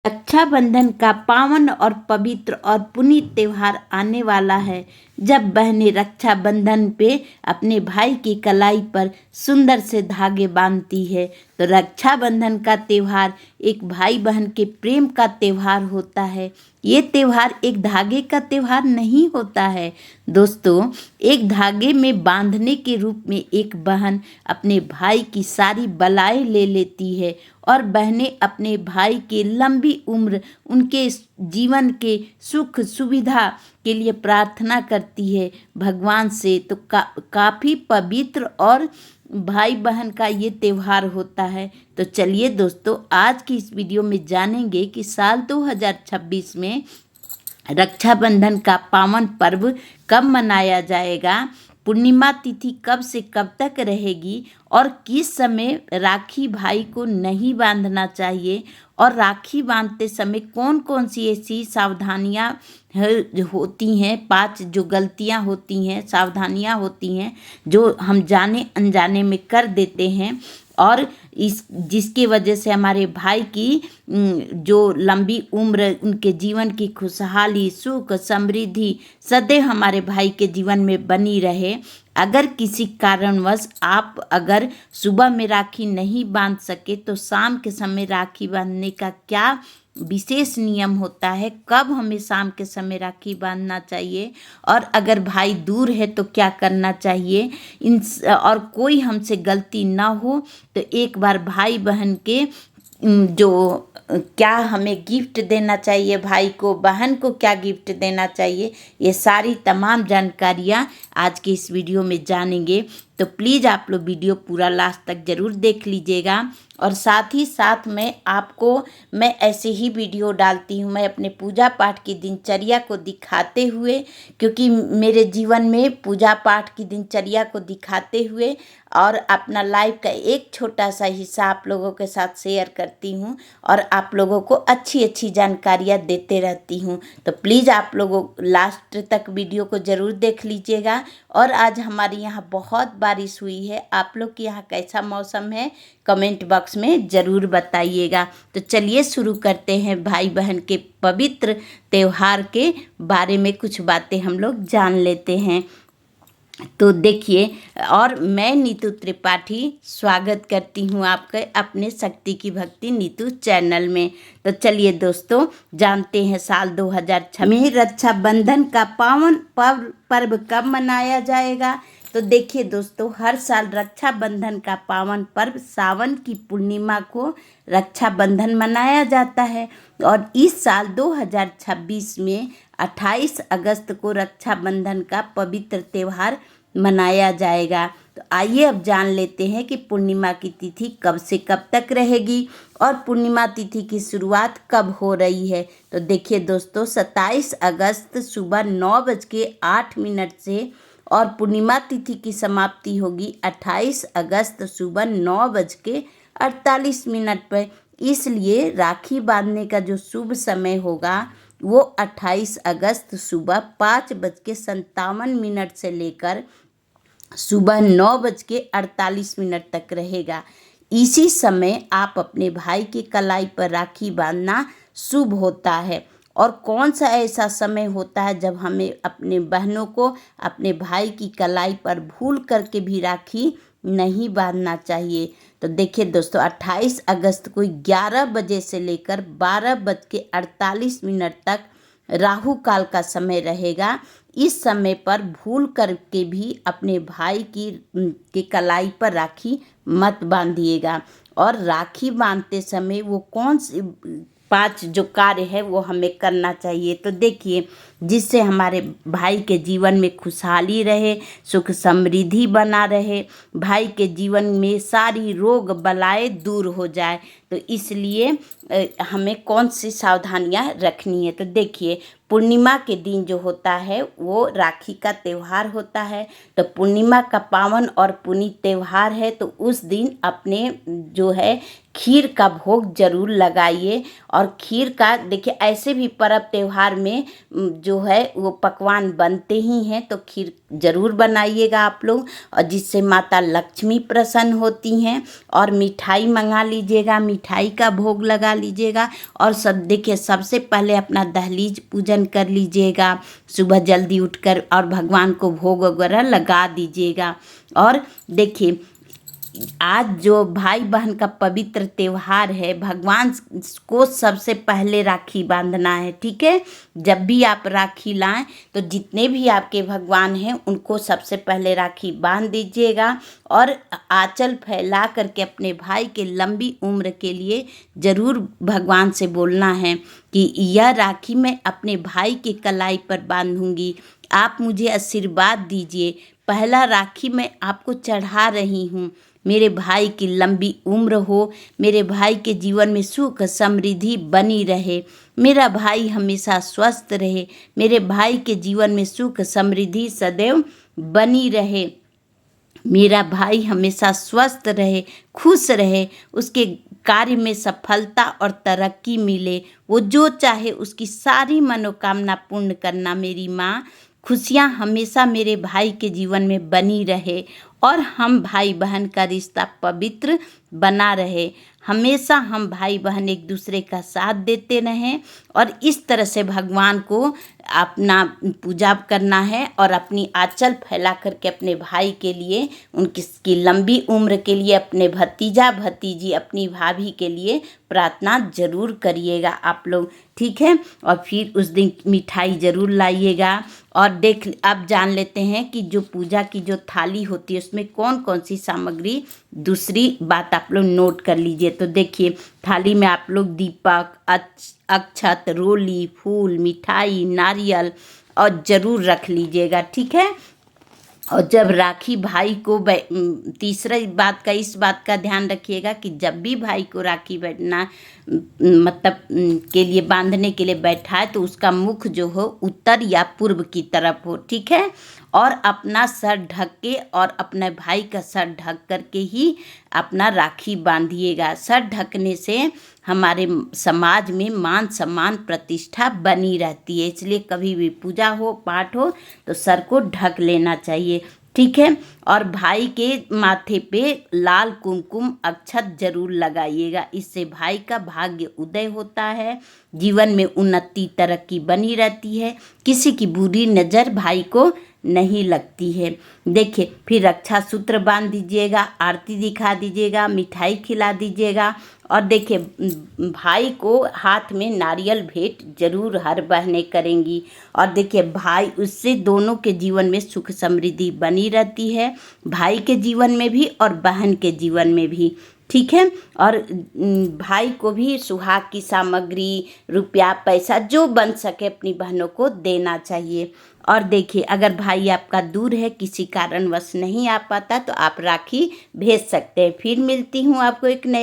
रक्षाबंधन का पावन और पवित्र और पुनीत त्योहार आने वाला है। जब बहनें रक्षाबंधन पे अपने भाई की कलाई पर सुंदर से धागे बांधती है, तो रक्षाबंधन का त्योहार एक भाई बहन के प्रेम का त्योहार होता है। ये त्योहार एक धागे का त्योहार नहीं होता है दोस्तों। एक धागे में बांधने के रूप में एक बहन अपने भाई की सारी बलाएं ले लेती है और बहनें अपने भाई के लंबी उम्र, उनके जीवन के सुख सुविधा के लिए प्रार्थना करती है भगवान से। तो काफ़ी पवित्र और भाई बहन का ये त्योहार होता है। तो चलिए दोस्तों, आज की इस वीडियो में जानेंगे कि साल 2026 में रक्षाबंधन का पावन पर्व कब मनाया जाएगा, पूर्णिमा तिथि कब से कब तक रहेगी और किस समय राखी भाई को नहीं बांधना चाहिए, और राखी बांधते समय कौन कौन सी ऐसी सावधानियां होती हैं, 5 जो गलतियां होती हैं, सावधानियां होती हैं जो हम जाने अनजाने में कर देते हैं, और इस जिसकी वजह से हमारे भाई की जो लंबी उम्र, उनके जीवन की खुशहाली, सुख समृद्धि सदैव हमारे भाई के जीवन में बनी रहे। अगर किसी कारणवश आप अगर सुबह में राखी नहीं बांध सके तो शाम के समय राखी बांधने का क्या विशेष नियम होता है, कब हमें शाम के समय राखी बांधना चाहिए, और अगर भाई दूर है तो क्या करना चाहिए, और कोई हमसे गलती ना हो तो एक बार भाई बहन के जो क्या हमें गिफ्ट देना चाहिए, भाई को बहन को क्या गिफ्ट देना चाहिए, ये सारी तमाम जानकारियाँ आज के इस वीडियो में जानेंगे। तो प्लीज़ आप लोग वीडियो पूरा लास्ट तक ज़रूर देख लीजिएगा। और साथ ही साथ मैं ऐसे ही वीडियो डालती हूँ, मैं अपने पूजा पाठ की दिनचर्या को दिखाते हुए, क्योंकि मेरे जीवन में पूजा पाठ की दिनचर्या को दिखाते हुए और अपना लाइफ का एक छोटा सा हिस्सा आप लोगों के साथ शेयर करती हूँ और आप लोगों को अच्छी अच्छी जानकारियाँ देते रहती हूँ। तो प्लीज़ आप लोगों लास्ट तक वीडियो को ज़रूर देख लीजिएगा। और आज हमारे यहाँ बहुत बारिश हुई है, आप लोग के यहाँ कैसा मौसम है कमेंट बॉक्स में ज़रूर बताइएगा। तो चलिए शुरू करते हैं भाई बहन के पवित्र त्यौहार के बारे में कुछ बातें हम लोग जान लेते हैं। तो देखिए, और मैं नीतू त्रिपाठी स्वागत करती हूँ आपके अपने शक्ति की भक्ति नीतू चैनल में। तो चलिए दोस्तों, जानते हैं साल 2006 में रक्षाबंधन का पावन पर्व कब मनाया जाएगा। तो देखिए दोस्तों, हर साल रक्षाबंधन का पावन पर्व सावन की पूर्णिमा को रक्षाबंधन मनाया जाता है, और इस साल 2026 में 28 अगस्त को रक्षाबंधन का पवित्र त्यौहार मनाया जाएगा। तो आइए अब जान लेते हैं कि पूर्णिमा की तिथि कब से कब तक रहेगी और पूर्णिमा तिथि की शुरुआत कब हो रही है। तो देखिए दोस्तों, 27 अगस्त सुबह 9:08 से और पूर्णिमा तिथि की समाप्ति होगी 28 अगस्त सुबह 9:48 पर। इसलिए राखी बांधने का जो शुभ समय होगा वो 28 अगस्त सुबह 5:57 से लेकर सुबह 9:48 तक रहेगा। इसी समय आप अपने भाई की कलाई पर राखी बांधना शुभ होता है। और कौन सा ऐसा समय होता है जब हमें अपने बहनों को अपने भाई की कलाई पर भूल करके भी राखी नहीं बांधना चाहिए। तो देखिए दोस्तों, 28 अगस्त को 11 बजे से लेकर 12:48 तक राहु काल का समय रहेगा। इस समय पर भूल करके भी अपने भाई की कलाई पर राखी मत बांधिएगा। और राखी बांधते समय वो कौन से 5 जो कार्य है वो हमें करना चाहिए। तो देखिए, जिससे हमारे भाई के जीवन में खुशहाली रहे, सुख समृद्धि बना रहे, भाई के जीवन में सारी रोग बलाएं दूर हो जाए, तो इसलिए हमें कौन सी सावधानियां रखनी है। तो देखिए, पूर्णिमा के दिन जो होता है वो राखी का त्यौहार होता है। तो पूर्णिमा का पावन और पुनीत त्यौहार है, तो उस दिन अपने जो है खीर का भोग जरूर लगाइए। और खीर का देखिए ऐसे भी पर्व त्योहार में जो है वो पकवान बनते ही हैं, तो खीर जरूर बनाइएगा आप लोग, और जिससे माता लक्ष्मी प्रसन्न होती हैं। और मिठाई मंगा लीजिएगा, मिठाई का भोग लगा लीजिएगा। और सब देखिए सबसे पहले अपना दहलीज पूजन कर लीजिएगा सुबह जल्दी उठकर, और भगवान को भोग वगैरह लगा दीजिएगा। और देखिए आज जो भाई बहन का पवित्र त्योहार है, भगवान को सबसे पहले राखी बांधना है, ठीक है। जब भी आप राखी लाएं तो जितने भी आपके भगवान हैं उनको सबसे पहले राखी बांध दीजिएगा। और आंचल फैला करके अपने भाई के लंबी उम्र के लिए ज़रूर भगवान से बोलना है कि यह राखी मैं अपने भाई के कलाई पर बांधूंगी, आप मुझे आशीर्वाद दीजिए। पहला राखी मैं आपको चढ़ा रही हूँ, मेरे भाई की लंबी उम्र हो, मेरे भाई के जीवन में सुख समृद्धि बनी रहे, मेरा भाई हमेशा स्वस्थ रहे, मेरे भाई के जीवन में सुख समृद्धि सदैव बनी रहे, मेरा भाई हमेशा स्वस्थ रहे, खुश रहे, उसके कार्य में सफलता और तरक्की मिले, वो जो चाहे उसकी सारी मनोकामना पूर्ण करना मेरी माँ। खुशियाँ हमेशा मेरे भाई के जीवन में बनी रहे, और हम भाई बहन का रिश्ता पवित्र बना रहे, हमेशा हम भाई बहन एक दूसरे का साथ देते रहें। और इस तरह से भगवान को अपना पूजा करना है, और अपनी आंचल फैला करके अपने भाई के लिए, उनकी लंबी उम्र के लिए, अपने भतीजा भतीजी अपनी भाभी के लिए प्रार्थना जरूर करिएगा आप लोग, ठीक है। और फिर उस दिन मिठाई ज़रूर लाइएगा। और अब जान लेते हैं कि जो पूजा की जो थाली होती है उसमें कौन कौन सी सामग्री, दूसरी बात आप लोग नोट कर लीजिए। तो देखिए थाली में आप लोग दीपक, अक्षत, रोली, फूल, मिठाई, नारियल और ज़रूर रख लीजिएगा, ठीक है। और जब राखी भाई को तीसरा बात का, इस बात का ध्यान रखिएगा कि जब भी भाई को राखी बैठना मतलब के लिए बांधने के लिए बैठा है तो उसका मुख जो हो उत्तर या पूर्व की तरफ हो, ठीक है। और अपना सर ढक के और अपने भाई का सर ढक करके ही अपना राखी बांधिएगा। सर ढकने से हमारे समाज में मान सम्मान प्रतिष्ठा बनी रहती है, इसलिए कभी भी पूजा हो पाठ हो तो सर को ढक लेना चाहिए, ठीक है। और भाई के माथे पे लाल कुमकुम अक्षत जरूर लगाइएगा, इससे भाई का भाग्य उदय होता है, जीवन में उन्नति तरक्की बनी रहती है, किसी की बुरी नज़र भाई को नहीं लगती है। देखिए फिर रक्षा सूत्र बांध दीजिएगा, आरती दिखा दीजिएगा, मिठाई खिला दीजिएगा। और देखिए भाई को हाथ में नारियल भेंट जरूर हर बहनें करेंगी। और देखिए भाई, उससे दोनों के जीवन में सुख समृद्धि बनी रहती है, भाई के जीवन में भी और बहन के जीवन में भी, ठीक है। और भाई को भी सुहाग की सामग्री, रुपया पैसा जो बन सके अपनी बहनों को देना चाहिए। और देखिए अगर भाई आपका दूर है, किसी कारणवश नहीं आ पाता, तो आप राखी भेज सकते हैं। फिर मिलती हूँ आपको एक नए